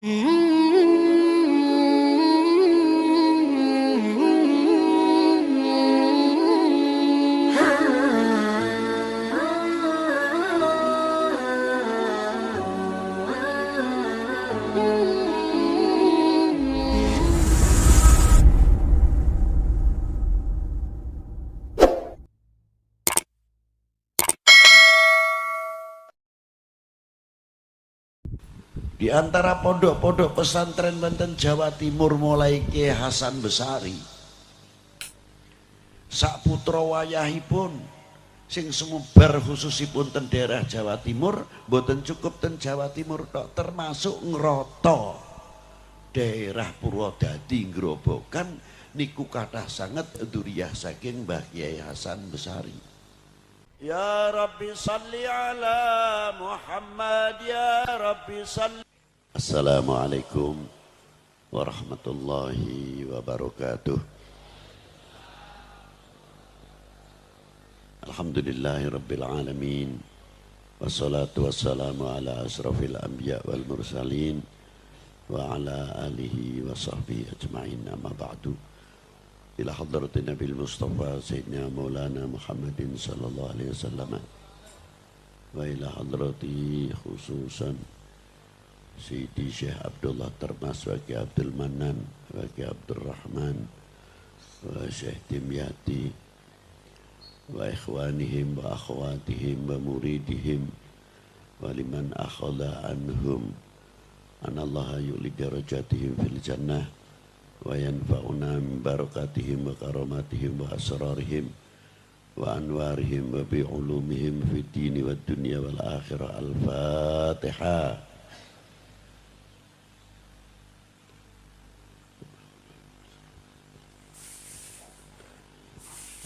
Di antara pondok-pondok pesantren wonten Jawa Timur mulai Kiai Hasan Besari sak putra wayahipun sing sumebar khususipun ten daerah Jawa Timur mboten cukup ten Jawa Timur tok, termasuk ngrata daerah Purwodadi Grobogan niku kathah sanget dzurriyyah saking Mbah Kiai Hasan Besari. Ya Rabbi salli ala Muhammad, ya Rabbi salli. Assalamualaikum warahmatullahi wabarakatuh. Alhamdulillahi rabbil alamin. Wassalatu wassalamu ala asrafil anbiya wal mursalin wa ala alihi wa sahbihi ajma'in, amma ba'du. Ila hadratin Nabil Mustafa Sayyidina Maulana Muhammadin sallallahu alaihi wasallam wa ila hadrati khususan Sayyidi Syekh Abdullah Termas wa Ki Abdul Manan wa Ki Abdul Rahman wa Syekh Dimyati wa ikhwanihim wa akhwatihim wa muridihim wa liman akhadha anhum anallaha yu'li darajatihim fil jannah wa yanfa'una min barakatihim wa karamatihim wa asrarihim wa anwarihim wa bi'ulumihim fid dini wad dunya wal akhirah. Al-Fatihah.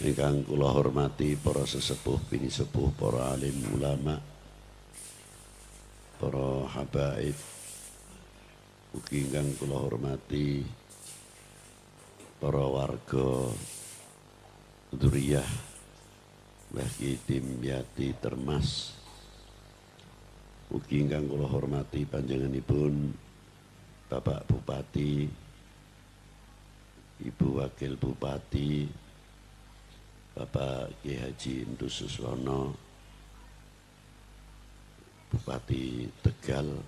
Ingkang kula hormati para sesepuh bini sepuh, para alim ulama, para habaib, ugi ingkang kula hormati para warga dzurriyyah Mbah Ki Dimyati Termas, ugi ingkang kula hormati panjenenganipun Bapak Bupati, Ibu Wakil Bupati, Bapak Ki Haji Indus Suswono, Bupati Tegal,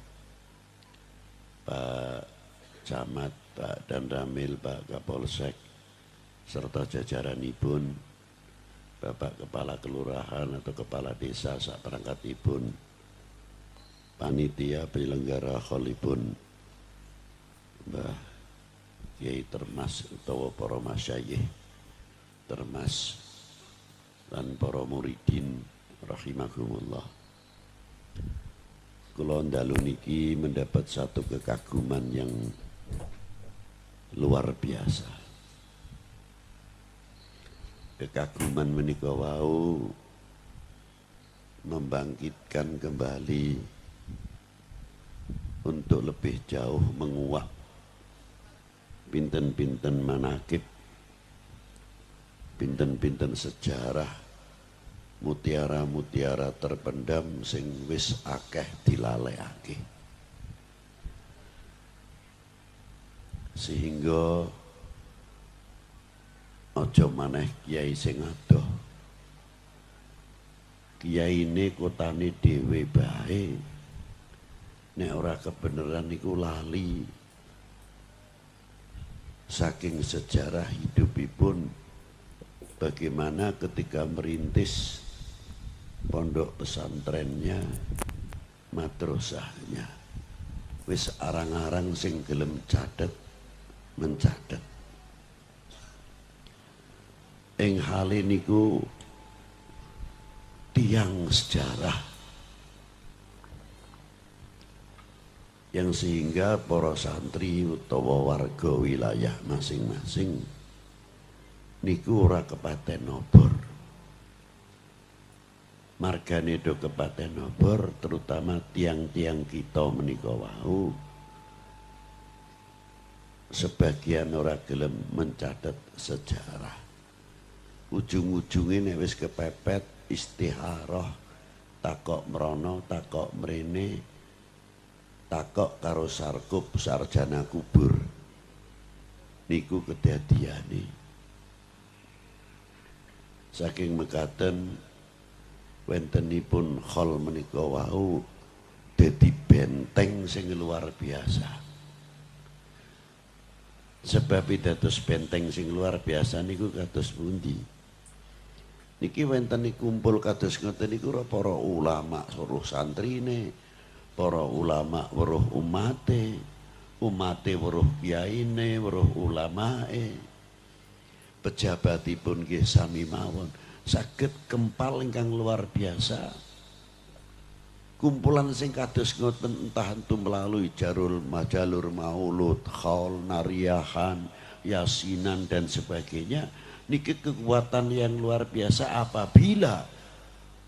Pak Camat, Pak Dan Ramil, Pak Kapolsek, serta jajaranipun, Bapak Kepala Kelurahan atau Kepala Desa saperangkatipun, panitia penyelenggara kholipun, Mbah Kiai Termas utawa para masyayikh Termas dan para muridin rahimahumullah. Kula ndalu niki mendapat satu kekaguman yang luar biasa. Kekaguman menika wau membangkitkan kembali untuk lebih jauh menguak pinten-pinten manakib, pinten-pinten sejarah, mutiara-mutiara terpendam sing wis akeh dilalekake. Sehingga aja maneh kiai sing adoh, kiyaine kotane dhewe bae nek ora kebeneran niku lali saking sejarah hidupipun, bagaimana ketika merintis pondok pesantrennya, madrasahnya, wis arang-arang sing gelem cadet mencadet. Ing hale niku tiang sejarah yang sehingga para santri utawa warga wilayah masing-masing niku ora kepaten obor. Margane do kepaten obor, terutama tiang-tiang kita menika wau sebagian ora gelem mencatat sejarah. Ujung-ujunge nek wis kepepet istiharah, takok mrono, takok mrene, takok karo Sarkup sarjana kubur niku kedadiane saking mekaten wentenipun khol menika wau dadi benteng sing luar biasa. Sebab dados benteng sing luar biasa niku kados pundi? Niki wenten kumpul kados ngoten niku para ulama suruh santrine, para ulama weruh umate, umate weruh kiyaine, weruh ulamae. Pejabatipun nggih sami mawon. Saged kempal ingkang luar biasa. Kumpulan sing kados ngoten entah itu melalui jalur maulud, khaul, nariyahan, yasinan dan sebagainya. Niki kekuatan yang luar biasa apabila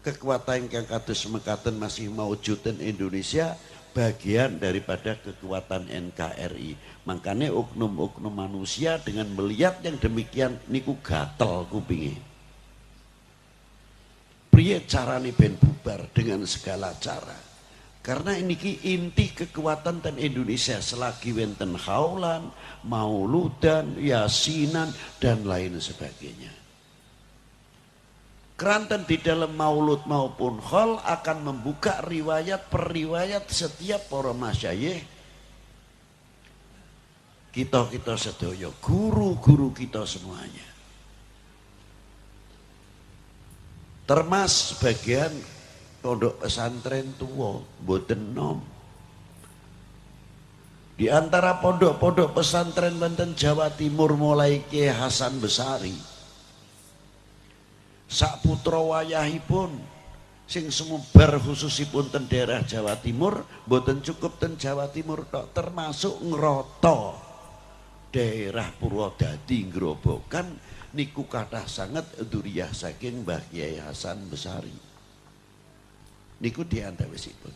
kekuatan yang kados mekaten masih mawujudan Indonesia bagian daripada kekuatan NKRI. Makanya oknum-oknum manusia dengan melihat yang demikian niku gatel kupinge. Priye carane ben bubar dengan segala cara. Karena ini inti kekuatan dan Indonesia selagi wenten haulan, mauludan, yasinan dan lain sebagainya. Keranten di dalam maulud maupun khol akan membuka riwayat per riwayat setiap para masyayikh kita sedaya, guru-guru kita semuanya. Termas sebagian pondok pesantren tua boten nom. Di antara pondok-pondok pesantren wonten Jawa Timur mulai Kiai Hasan Besari sak putra wayahipun sing sumebar khususipun ten daerah Jawa Timur boten cukup ten Jawa Timur tok, termasuk ngroto daerah Purwodadi Grobogan niku kathah sanget duriyah saking Mbah Kiai Hasan Besari niku diantawisipun.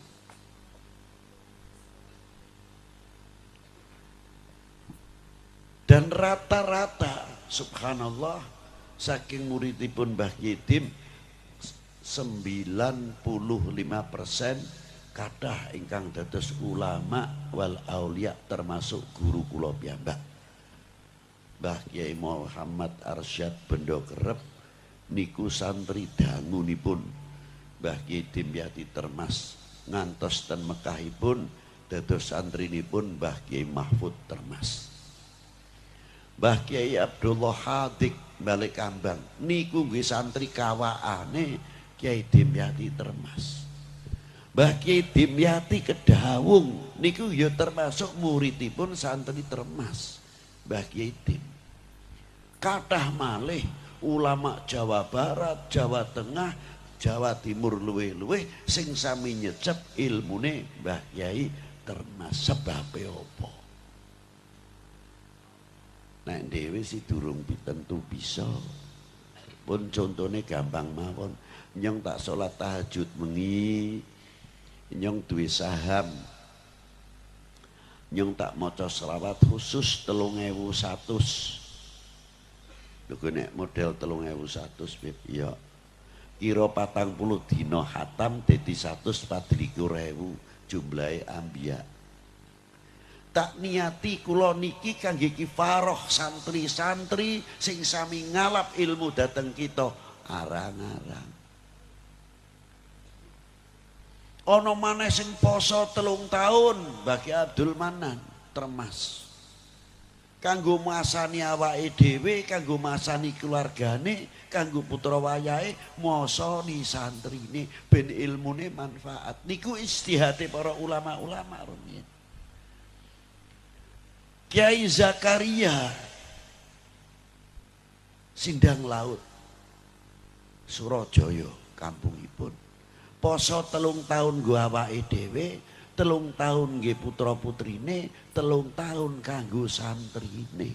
Dan rata-rata subhanallah saking muridipun Mbah Yidim 95% kathah ingkang dados ulama wal aulia termasuk guru kula piyambak. Mbah Kiai Muhammad Arsyad Bendo Kerep niku santri dangunipun Mbah Kiai Dimyati Termas ngantos ten Mekahipun dados santrinipun Mbah Kiai Mahfud Termas. Mbah Kiai Abdullah Hadik balik Kambang niku nggih santri kawaane Kiai Dimyati Termas. Mbah Kiai Dimyati Kedawung niku ya termasuk muridipun santri Termas Mbah Kiai Dim. Kathah malih ulama Jawa Barat, Jawa Tengah, Jawa Timur luwih-luwih sing sami nyecep ilmune Mbah Kiai Termas. Sebabe apa? Nek dhewe si durung tentu bisa. Pun contone gampang mawon. Nyong tak salat tahajud mengi, nyong duwe saham. Nyong tak maca selawat khusus 3100. Lho nek model 3100 Beb ya. Kira 40 dina khatam dadi 124.000 jumlahe ambiya. Tak niati kula niki kangge kifaroh santri-santri sing sami ngalap ilmu dateng kita arang-arang. Ana maneh sing poso 3 tahun bagi Abdul Manan Termas. Kanggo masani awake dhewe, kanggo masani keluargane, kanggo putra wayahe, mosoni santrine ben ilmune manfaat. Niku istihate para ulama-ulama rumiyin. Kiai Zakaria Sindang Laut Surajaya kampungipun. Poso 3 tahun nggo awake dhewe, 3 tahun nggih putra putrine, 3 tahun kanggo santrine.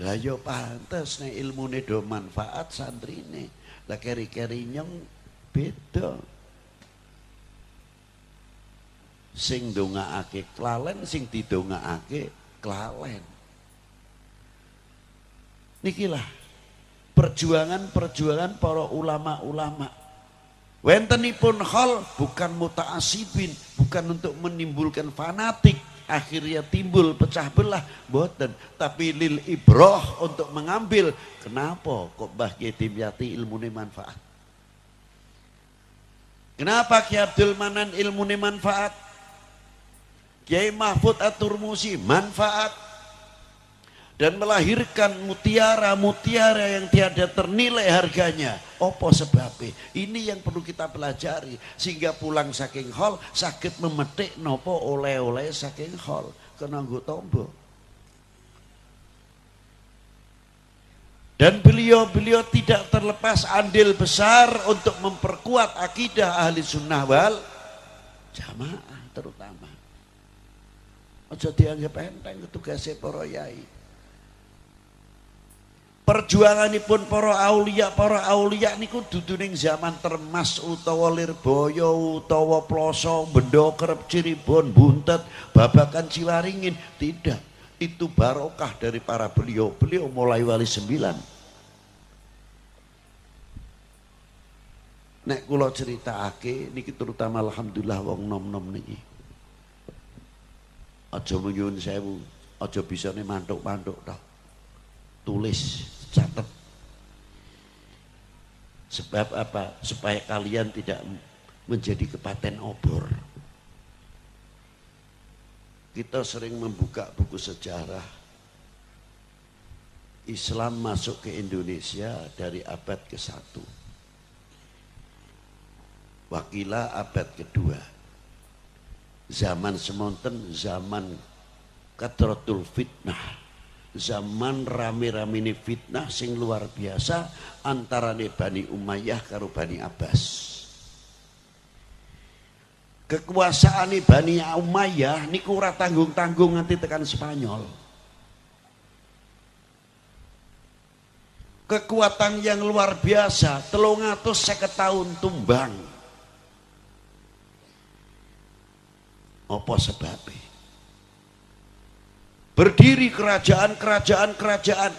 Lah ya pantes nek ilmune do manfaat santrine. Lah keri-keri nyong beda. Sing ndongaake klalen, sing didongaake klalen. Nikilah perjuangan-perjuangan para ulama-ulama. Wentenipun khol bukan muta'asibin, bukan untuk menimbulkan fanatik, akhirnya timbul pecah belah, boten, tapi lil ibroh, untuk mengambil. Kenapa kok Mbah Kiai Dimyati ilmune manfaat? Kenapa Kiai Abdul Manan ilmune manfaat? Kiai Mahfud At-Turmusi manfaat, dan melahirkan mutiara-mutiara yang tiada ternilai harganya. Apa sebabnya? Ini yang perlu kita pelajari, sehingga pulang saking hall sakit memetik nopo oleh-oleh saking hall kena nggo tombo. Dan beliau tidak terlepas andil besar untuk memperkuat akidah ahli sunnah wal jamaah terutama. Aja dianggap enteng tugasnya para yai. Perjuanganipun para aulia niku dudu ning zaman Termas utawa Lirboyo utawa Ploso, Bendo Kerep, Cirebon, Buntet, Babakan, Ciwaringin, tidak. Itu barokah dari para beliau mulai wali 9. Nek kula critakake niki terutama alhamdulillah wong nom-nom niki. Aja nyuwun sewu, aja bisane mantuk-mantuk tok. Tulis, catat. Sebab apa? Supaya kalian tidak menjadi kepaten obor. Kita sering membuka buku sejarah. Islam masuk ke Indonesia dari abad ke-1. Wakila abad kedua. Zaman semonten, zaman kathratul fitnah. Zaman rame-rame fitnah sing luar biasa antarane Bani Umayyah karo Bani Abbas. Kekuasaan Bani Umayyah niku ora tanggung-tanggung nganti tekan Spanyol. Kekuatan yang luar biasa, 350 tahun tumbang. Apa sebabnya? Berdiri kerajaan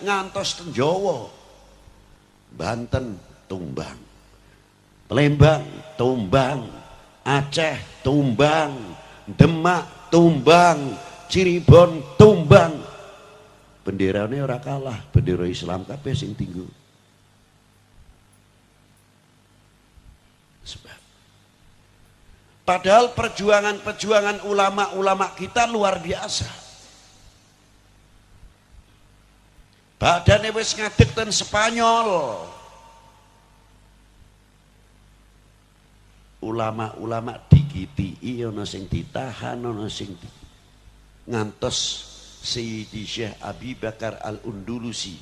ngantos ten Jawa. Banten tumbang, Palembang tumbang, Aceh tumbang, Demak tumbang, Cirebon tumbang. Benderane ora kalah, bendera Islam kabeh sing tinggu. Sebab padahal perjuangan ulama-ulama kita luar biasa. Badane wis ngadeg ten Spanyol. Ulama-ulama digiti, ana sing ditahan, ana sing ngantos Sayyidi Syekh Abi Bakar Al-Undulusi,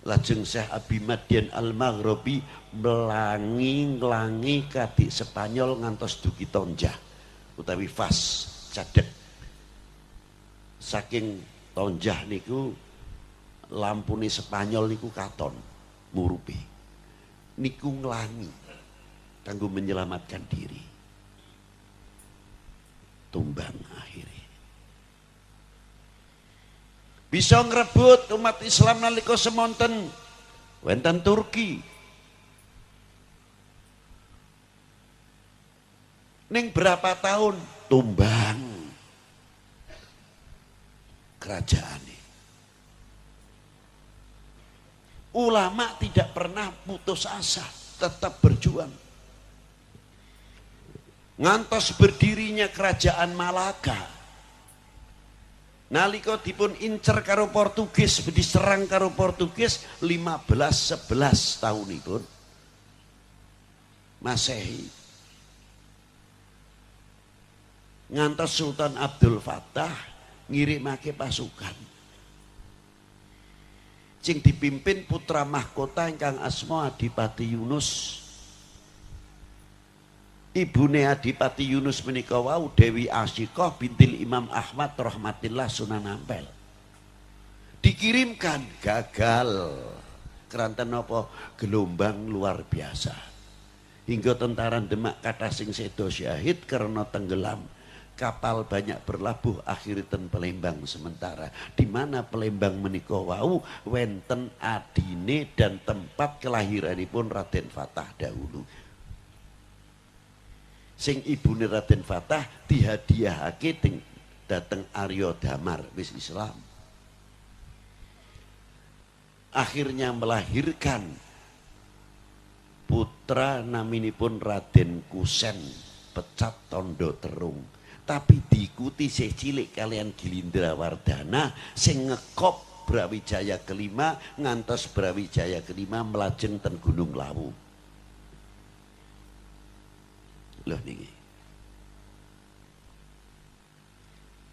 lajeng Syekh Abi Madian Al-Maghribi nglangi kadik Spanyol ngantos dugi tonjah utawi fas cadek. Saking tonjah niku lampune Spanyol niku katon murupi, niku nglangi kanggo menyelamatkan diri. Tumbang akhirnya. Bisa ngrebut umat Islam nalika semonten wonten Turki. Ning berapa tahun tumbang kerajaan. Ulama tidak pernah putus asa, tetap berjuang. Ngantos berdirinya kerajaan Malaka. Nalika dipun incer karo Portugis, diserang karo Portugis 1511 tahunipun Masehi. Ngantos Sultan Abdul Fattah ngirimake pasukan. Sing dipimpin putra mahkota ingkang asma Adipati Yunus. Ibune Adipati Yunus menika wau Dewi Asyikah bintil Imam Ahmad rahmatillah Sunan Ampel. Dikirimkan gagal. Keranten apa? Gelombang luar biasa. Hingga tentara Demak kathah sing sedo syahid karena tenggelam. Kapal banyak berlabuh akhirnya ten Palembang sementara, di mana Palembang menika wau wenten adine dan tempat kelahiranipun Raden Fatah dahulu. Sing ibune Raden Fatah dihadiahake dateng Arya Damar wis Islam. Akhirnya melahirkan putra naminipun Raden Kusen Pecat Tondo Terung, tapi diikuti sih cilik kalian Gilindrawardana sing ngekop Brawijaya kelima ngantos Brawijaya kelima melajeng ten Gunung Lawu. Loh niki.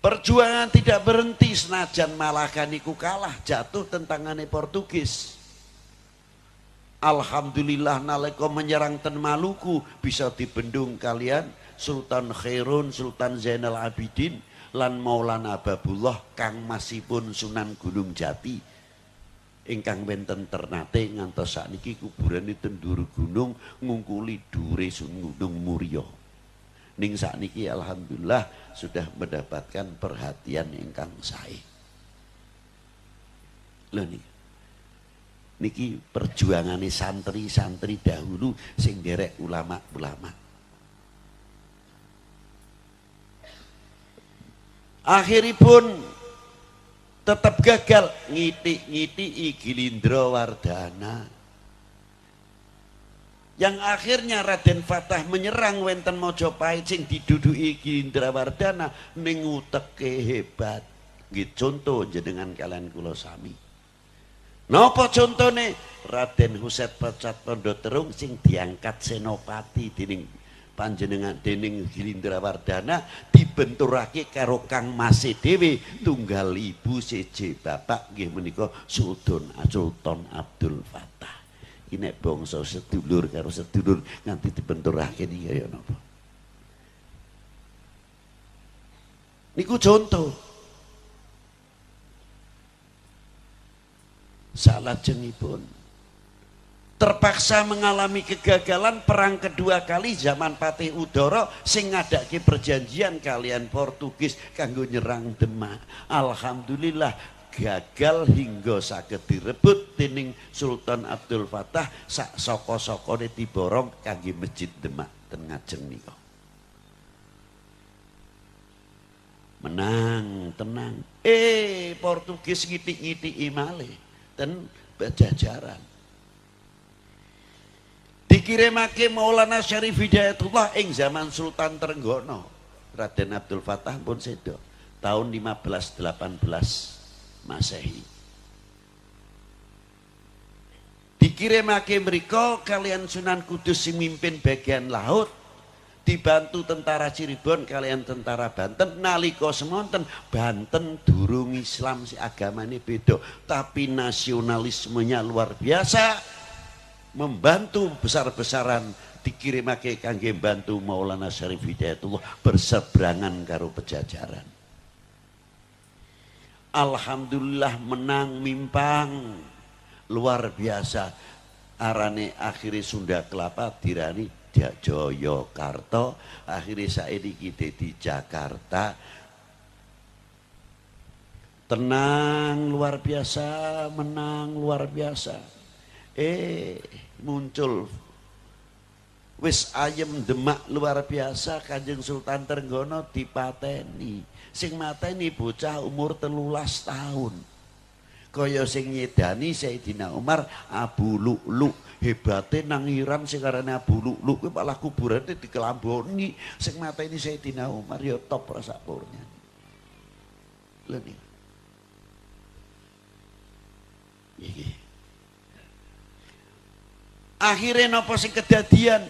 Perjuangan tidak berhenti senajan Malaka niku kalah jatuh tentangane Portugis. Alhamdulillah nalika menyerang ten Maluku bisa dibendung kalian Sultan Khairun, Sultan Zainal Abidin lan Maulana Babullah kang masipun Sunan Gunung Jati ingkang wenten Ternate ngantos sakniki kuburane ten dhuwur gunung ngungkuli dhuwure Gunung Muria. Ning sakniki alhamdulillah sudah mendapatkan perhatian ingkang sae. Lho niki perjuangane santri-santri dahulu sing derek ulama-ulama. Akhiripun tetap gagal ngiti-ngiti Gilindrawardana. Yang akhirnya Raden Fatah menyerang wenten Mojopahit sing diduduki Gilindrawardana ning uteke hebat. Nggih contoh jenengan kalian kula sami. Napa contone? Raden Huset Pecat Tondo Terung sing diangkat senopati dening panjenengan dening Gilindrawardana dibenturake karo Kang Mase dhewe tunggal ibu seje bapak nggih menika Sultan Abdul Fatah. Iki nek bangsa sedulur karo sedulur nganti dibenturake niki kaya napa. Niku contoh. Salajengipun terpaksa mengalami kegagalan perang kedua kali zaman Patih Udara sing ngadake perjanjian kalian Portugis kanggo nyerang Demak. Alhamdulillah gagal hingga saged direbut dening Sultan Abdul Fatah sak saka-sakane diborong kangge Masjid Demak ten ngajeng nika. Menang tenang. Portugis ngitik-ngitiki malih ten Pajajaran. Dikirimake Maulana Syarif Hidayatullah ing zaman Sultan Trenggono. Raden Abdul Fatah pun sedo tahun 1518 Masehi. Dikirimake mriko kalian Sunan Kudus sing mimpin bagian laut dibantu tentara Cirebon kalian tentara Banten. Nalika semonten Banten durung Islam si agamane beda tapi nasionalismenya luar biasa, membantu besar-besaran dikirimake kangge bantu Maulana Syarif Hidayatullah berseberangan karo Pajajaran. Alhamdulillah menang mimpang luar biasa. Arane akhirnya Sunda Kelapa dirani Jayakarta, akhirnya saiki di Jakarta. Tenang luar biasa, menang luar biasa. Muncul wis ayem Demak luar biasa, Kanjeng Sultan Trenggono dipateni. Sing mateni bocah umur 13 tahun. Kaya sing nyedani Sayyidina Umar Abu Lu'lu. Hebate nang Iran sing arane Abu Lu'lu kuwi malah kuburane dikelamboni. Sing mateni Sayyidina Umar ya top rasa purnya. Lho nih. Iki. Akhirnya napa sing kedadian?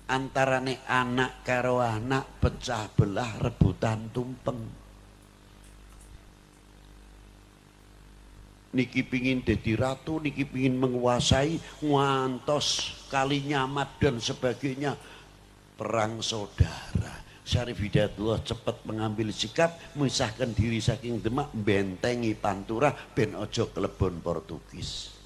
Antarane anak karo anak pecah belah rebutan tumpeng. Niki pingin jadi ratu, niki pingin menguasai, ngantos Kalinyamat dan sebagainya. Perang saudara. Syarif Hidayatullah cepat mengambil sikap, memisahkan diri saking Demak, bentengi Pantura ben ojo kelebon Portugis.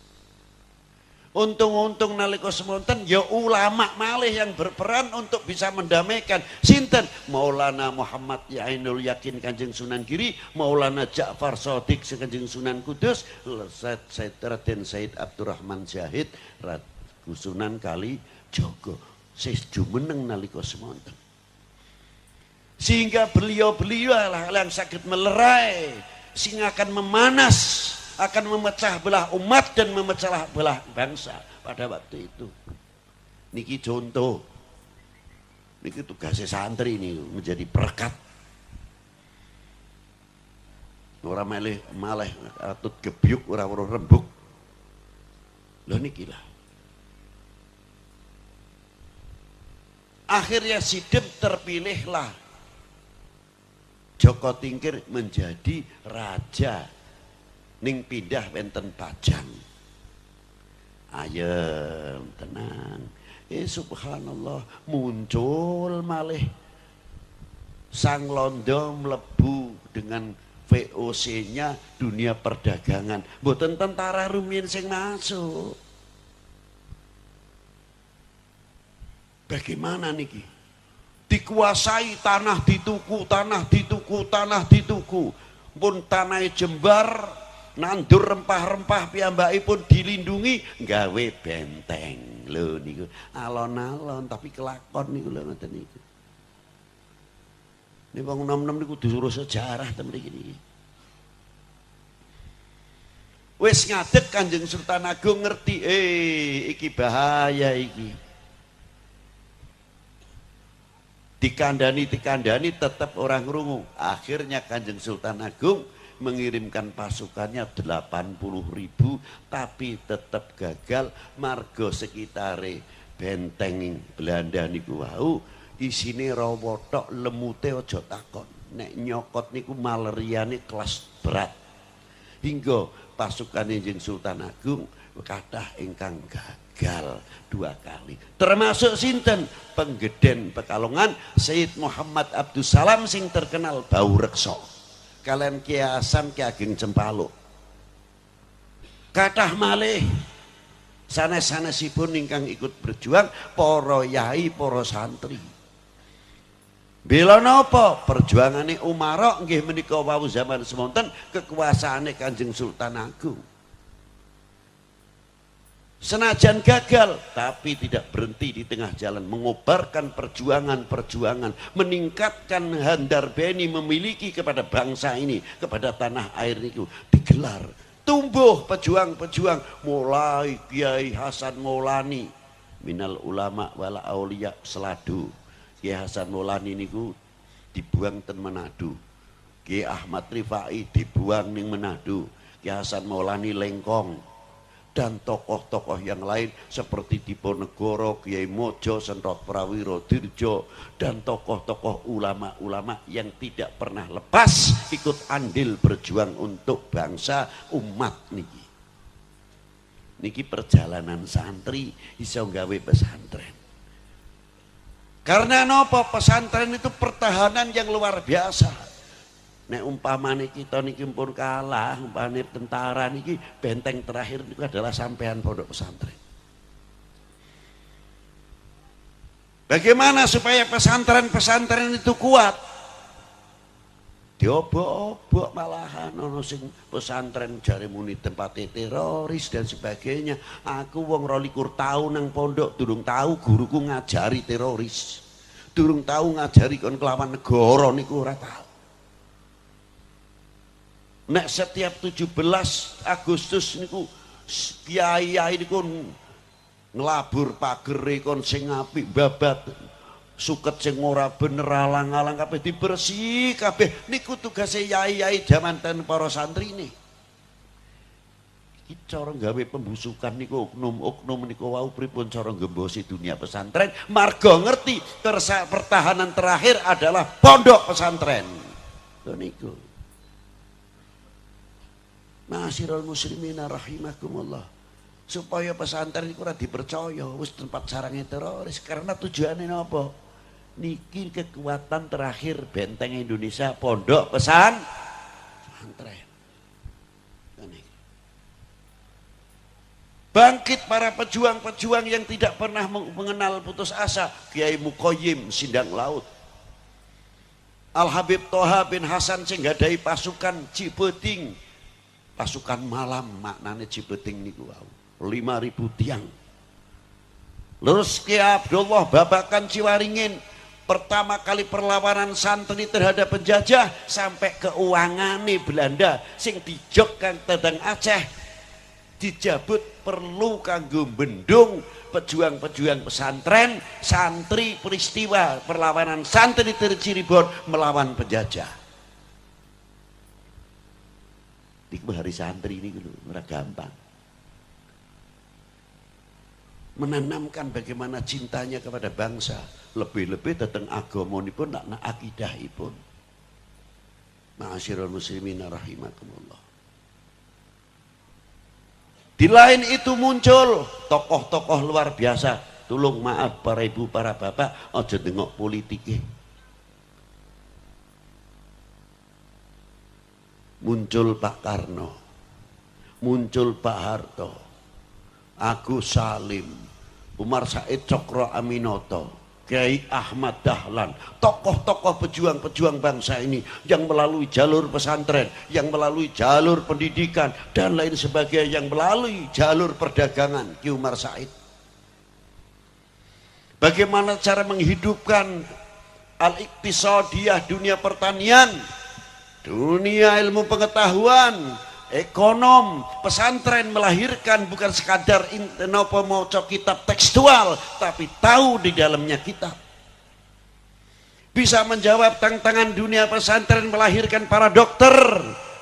Untung-untung nalika semonten ya ulama malih yang berperan untuk bisa mendamaikan. Sinten? Maulana Muhammad Ainul Yakin Kanjeng Sunan Giri, Maulana Ja'far Shadiq Kanjeng Sunan Kudus, Raden Said Abdurrahman Syahid Sunan Kalijogo. jumeneng nalika semonten. Sehingga beliau-beliau yang sakit melerai, sing akan memanas, akan memecah belah umat dan memecah belah bangsa pada waktu itu. Niki contoh, niki tugasnya santri ini menjadi perekat. Orang malih atut gebyuk, orang rembuk. Loh niki lah. Akhirnya Sidem terpilihlah Joko Tingkir menjadi raja ning pindah wenten Pajang. Ayem tenang. Subhanallah muncul malih Sang Londo mlebu dengan VOC-nya dunia perdagangan. Mboten tentara rumiyin sing masuk. Bagaimana niki? Dikuasai tanah dituku, tanah dituku, tanah dituku. Pun tanah Jembar nandur rempah-rempah piyambakipun dilindungi gawe benteng. Lho niku alon-alon tapi kelakon niku lho ngoten niku. Nek wong nom-nom niku disuruh sejarah ten mriki niki. Wis ngadeg Kanjeng Sultan Agung ngerti, iki bahaya iki. Dikandani tetap orang rungu. Akhirnya Kanjeng Sultan Agung mengirimkan pasukannya 80.000 tapi tetap gagal. Margo sekitare benteng Belanda niku wau isine rawa tok, lemute aja takon. Nek nyokot niku malariane kelas berat. Hingga pasukan Kanjeng Sultan Agung kathah ingkang gagal 2 kali. Termasuk sinten? Penggeden Pekalongan Sayyid Muhammad Abdus Salam sing terkenal bau reksa. Kalian Kiai Hasan Ki Ageng Cempaluk. Kathah malih sanes-sanesipun ingkang ikut berjuang para yai, para santri. Bela napa? Perjuangane Umarok nggih menika wau zaman semonten kekuasaane Kanjeng Sultan Agung. Senajan gagal, tapi tidak berhenti di tengah jalan, mengobarkan perjuangan-perjuangan, meningkatkan handar beni memiliki kepada bangsa ini, kepada tanah air itu digelar. Tumbuh pejuang-pejuang, mulai Kiai Hasan Maulani, minal ulama wala auliya seladu. Kiai Hasan Maulani niku dibuang ten Manado. Kiai Ahmad Rifai dibuang ning Manado. Kiai Hasan Maulani Lengkong. Dan tokoh-tokoh yang lain seperti Diponegoro, Kiai Mojo, Sentot Prawiro Dirjo, dan tokoh-tokoh ulama-ulama yang tidak pernah lepas ikut andil berjuang untuk bangsa umat niki. Niki perjalanan santri iso gawe pesantren. Karena nopo pesantren itu pertahanan yang luar biasa. Nek umpamane kita niki pun kalah, umpamane tentara niki benteng terakhir itu adalah sampean pondok pesantren. Bagaimana supaya pesantren-pesantren itu kuat? Diobok-obok malahan ono sing pesantren jare muni tempat teroris dan sebagainya. Aku wong 22 tahun nang pondok durung tahu guruku ngajari teroris. Durung tahu ngajari kon kelawan negara niku ora tahu. Nek setiap 17 Agustus niku kiai niku ngelabur pagere kon sing apik babat suket sing ora bener alang-alang kabeh dibersih kabeh niku tugase yai-yai jaman ten para santri ini. Iki cara gawe pembusukan niku oknum-oknum niku wau pripun cara ngembosi dunia pesantren marga ngerti pertahanan terakhir adalah pondok pesantren. Lho niku. Ma'asyiral muslimina rahimakumullah. Supaya pesantren itu ora dipercaya wis tempat sarangnya teroris karena tujuannya apa? Niki kekuatan terakhir benteng Indonesia pondok pesantren. Bangkit para pejuang-pejuang yang tidak pernah mengenal putus asa. Kiai Muqayyim Sindang Laut, Al Habib Toha bin Hasan sing gadai pasukan Cibeting, pasukan malam maknane Cibeting niku wau 5.000 tiang. Lurus Ki Abdullah Babakan Ciwaringin, pertama kali perlawanan santri terhadap penjajah sampai keungangane Belanda sing dijogkan tedang Aceh dijabut perlu kanggo bendung pejuang-pejuang pesantren santri peristiwa perlawanan santri dari Cirebon melawan penjajah. Iku hari santri ini dulu ora gampang. Menanamkan bagaimana cintanya kepada bangsa, lebih-lebih tentang agamanipun nak akidahipun. Ma'asyiral muslimin rahimakumullah. Di lain itu muncul tokoh-tokoh luar biasa. Tulung maaf para ibu, para bapak, aja dengok politiknya. Muncul Pak Karno, muncul Pak Harto, Agus Salim, Umar Said Cokro Aminoto, Kiai Ahmad Dahlan, tokoh-tokoh pejuang-pejuang bangsa ini yang melalui jalur pesantren, yang melalui jalur pendidikan dan lain sebagainya, yang melalui jalur perdagangan. Ki Umar Said bagaimana cara menghidupkan al-iqtisadiyah, dunia pertanian, dunia ilmu pengetahuan, ekonom, pesantren melahirkan bukan sekadar nopo maca kitab tekstual, tapi tahu di dalamnya kitab. Bisa menjawab tantangan dunia pesantren melahirkan para dokter,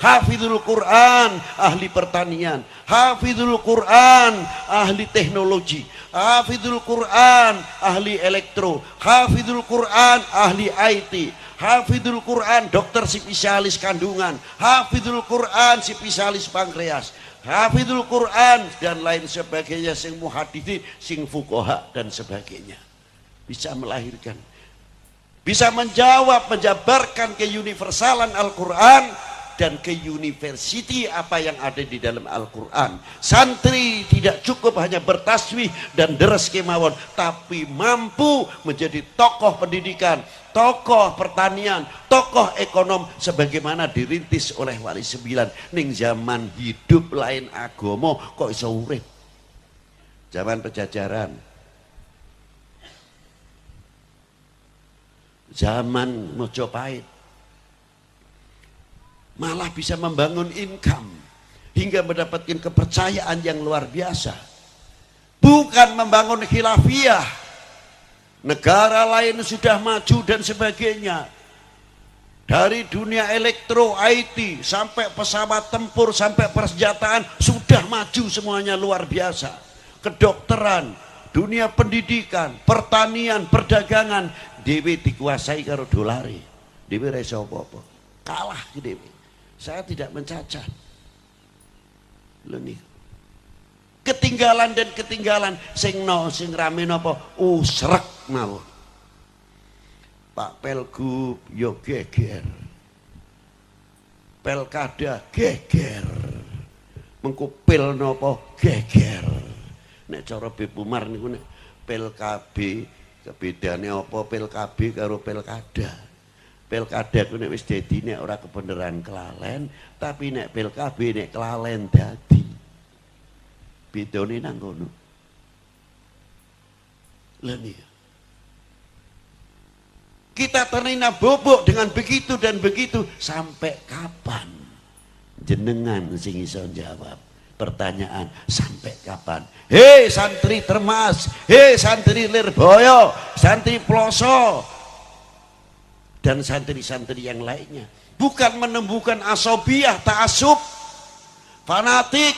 hafizul Quran, ahli pertanian, hafizul Quran, ahli teknologi, hafizul Quran, ahli elektro, hafizul Quran, ahli IT, hafizul Quran, dokter spesialis kandungan, hafizul Quran, spesialis pankreas, hafizul Quran dan lain sebagainya, sing muhaditsin, sing fuqaha dan sebagainya. Bisa melahirkan, bisa menjawab, menjabarkan keuniversalan Al-Quran dan ke university apa yang ada di dalam Al-Quran. Santri tidak cukup hanya bertasbih dan deres kemawon, tapi mampu menjadi tokoh pendidikan, tokoh pertanian, tokoh ekonom sebagaimana dirintis oleh Wali Sembilan. Ning zaman hidup lain agama kok iso urip. Zaman pejajaran, zaman Mojopahit, malah bisa membangun income hingga mendapatkan kepercayaan yang luar biasa. Bukan membangun khilafiyah, negara lain sudah maju dan sebagainya, dari dunia elektro, IT sampai pesawat tempur sampai persenjataan sudah maju semuanya, luar biasa. Kedokteran, dunia pendidikan, pertanian, perdagangan, dewe dikuasai karo dolari, dewe ra iso apa-apa, kalah ke dewe. Saya tidak mencacah. Lho nih. Ketinggalan dan ketinggalan sing rame napa usrek mawon. Pak Pelgub yo geger. Pelkada geger. Mengko pil napa geger. Nek cara Beb Umar niku nek PLKB kebedane apa PLKB karo Pelkada. Pilkada ku nek wis dadi nek ora kebenaran kelalen, tapi nek PLKB nek kelalen dadi. Bedane nang kono. Lah nih. Kita terina bobok dengan begitu dan begitu, sampai kapan jenengan sing iso jawab pertanyaan sampai kapan? Hei santri Termas, hei santri Lirboyo, santri Ploso dan santri-santri yang lainnya, bukan menemukan asobiah, ta'asub, fanatik.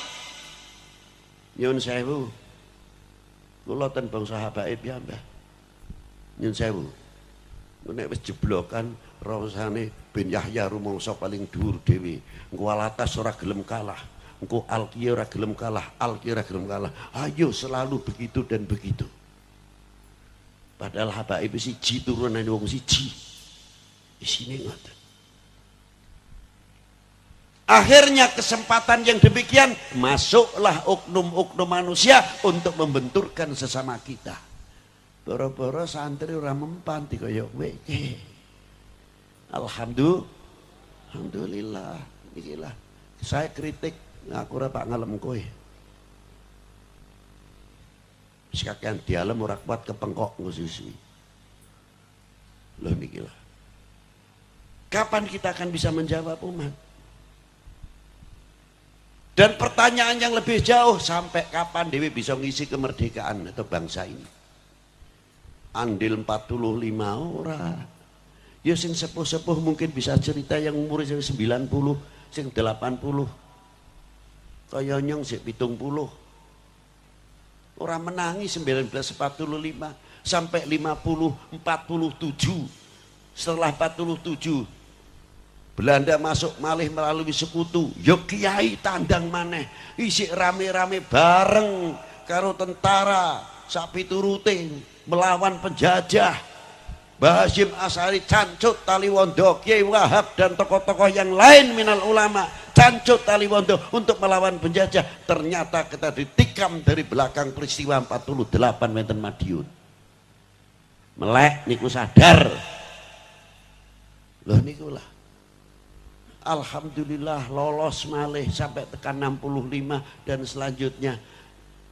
Nyun sewu, kula ten bangsa habaib ya Mbah. Nyun sewu, nek wis jeblokan rasane Ben Yahya rumangsa paling dhuwur dhewe, engko alatas ora gelem kalah, engko alqiya ora gelem kalah, alqiya ora gelem kalah. Ayo selalu begitu dan begitu. Padahal habaib siji turunan wong siji. Isine ngoten. Akhirnya kesempatan yang demikian, masuklah oknum-oknum manusia untuk membenturkan sesama kita. Boro-boro santri ora mempan kaya kowe iki. Alhamdulillah, ikilah. Saya kritik aku ora pak ngalem kowe. Sekakian dialem ora kuat kepengkok ngusisi. Loh niki lah. Kapan kita akan bisa menjawab umat? Dan pertanyaan yang lebih jauh, sampai kapan Dewi bisa ngisi kemerdekaan atau bangsa ini? Andil 45 orang. Ya sing sepuh-sepuh mungkin bisa cerita yang umurnya 90, sing 80. Kaya nyong sik 70. Orang menangi 1945 sampai 50, 47. Setelah 47 Belanda masuk malih melalui sekutu, yo kiai tandang maneh, isi rame-rame bareng karo tentara sapi turute melawan penjajah. Mbah Hasyim Asy'ari Cancut Taliwondo, Kiai Wahab dan tokoh-tokoh yang lain minal ulama Cancut Taliwondo untuk melawan penjajah. Ternyata kita ditikam dari belakang peristiwa 48 wonten Madiun. Melek niku sadar. Loh niku lah. Alhamdulillah lolos malih sampai tekan 65 dan selanjutnya.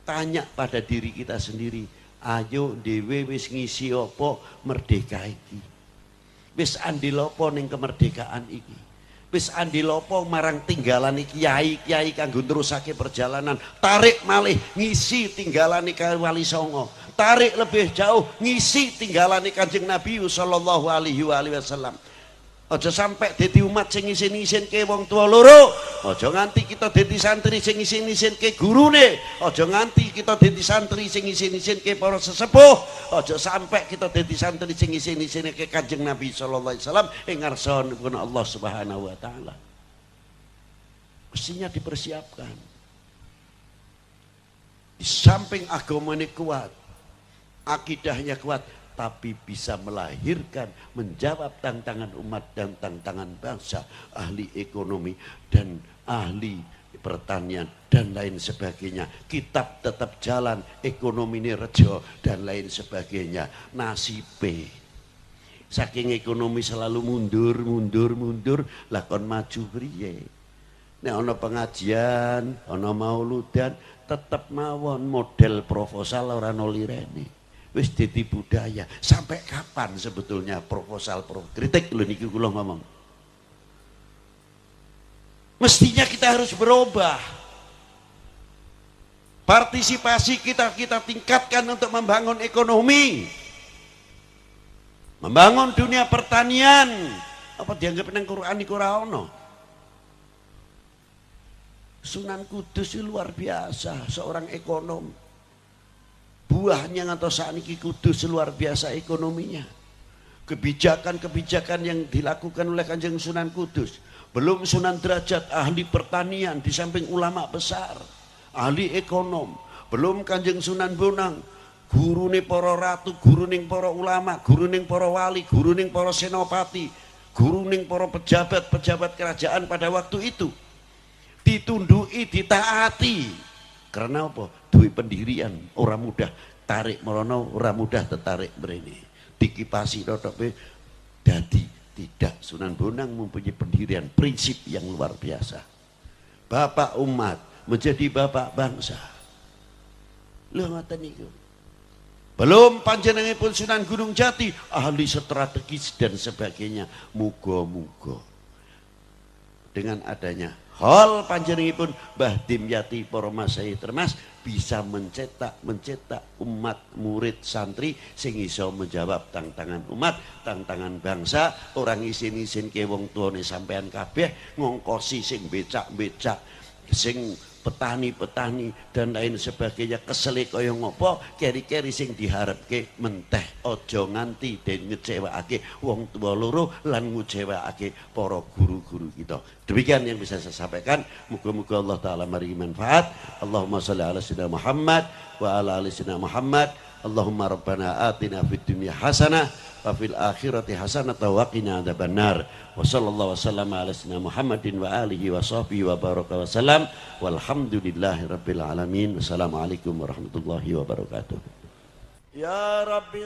Tanya pada diri kita sendiri, ayo dhewe wis ngisi apa merdeka iki? Wis andil apa ning kemerdekaan iki? Wis andil apa marang tinggalane kiai-kiai kanggo nerusake perjalanan? Tarik malih ngisi tinggalane Wali Songo. Tarik lebih jauh ngisi tinggalane Kanjeng Nabi sallallahu alaihi wasallam. Aja sampai dadi umat sing isin-isinke wong tua loro. Aja nganti kita dadi santri sing isin-isinke gurune. Aja nganti kita dadi santri sing isin-isinke para sesepuh. Aja sampai kita dadi santri sing isin-isinke Kanjeng Nabi sallallahu alaihi wasallam ing ngarsanipun Allah Subhanahu wa taala. Mestinya dipersiapkan. Di samping agamanya kuat, akidahnya kuat, tapi bisa melahirkan, menjawab tantangan umat dan tantangan bangsa, ahli ekonomi dan ahli pertanian dan lain sebagainya. Kitab tetap jalan, ekonomi ini rejo dan lain sebagainya. Nasibe saking ekonomi selalu mundur, lakon maju priye. Nek ana pengajian, ana mauludan, tetap mawon model proposal ora nolirene. Wis dadi budaya. Sampai kapan sebetulnya proposal kritik lho niki kula ngomong. Mestinya kita harus berubah. Partisipasi kita tingkatkan untuk membangun ekonomi. Membangun dunia pertanian. Apa dianggap nang Quran iku ora ono? Sunan Kudus itu luar biasa, seorang ekonom. Buahnya ngantos sakniki Kudus luar biasa ekonominya. Kebijakan-kebijakan yang dilakukan oleh Kanjeng Sunan Kudus. Belum Sunan Derajat, ahli pertanian di samping ulama besar, ahli ekonom. Belum Kanjeng Sunan Bonang, gurune para ratu, guruning para ulama, guruning para wali, guruning para senopati, guruning para pejabat-pejabat kerajaan pada waktu itu. Ditunduki, ditaati. Karena apa? Duit pendirian orang mudah tarik merono, orang mudah tertarik mrene. Dikipasi rotope dadi tidak. Sunan Bonang mempunyai pendirian prinsip yang luar biasa. Bapak umat menjadi bapak bangsa. Lho ngoten niku. Belum panjenenganipun Sunan Gunung Jati, ahli strategis dan sebagainya. Muga-muga dengan adanya hal panjenenganipun Mbah Dimyati para masai termas bisa mencetak umat murid santri sing iso menjawab tantangan umat, tantangan bangsa. Orang isin-isin ke wong tuane sampean kabeh, ngongkosi sing becak-becak, sing petani-petani dan lain sebagainya, kesele kaya ngopo, keri-keri sing diharapke menteh. Aja nganti den ngecewakake wong tua loro lan ngecewakake para guru-guru kita. Demikian yang bisa saya sampaikan. Muga-muga Allah taala maringi manfaat. Allahumma sholli ala sayyidina Muhammad wa ala ali sayyidina Muhammad. Allahumma rabbana atina fid dunya hasanah wa fil akhirati hasanah wa qina adzabannar. Wa sallallahu wasallam ala sayyidina Muhammadin wa alihi wa sahbihi wa baraka wa salam. Walhamdulillahi rabbil alamin. Wassalamualaikum warahmatullahi wabarakatuh. Ya Rabbi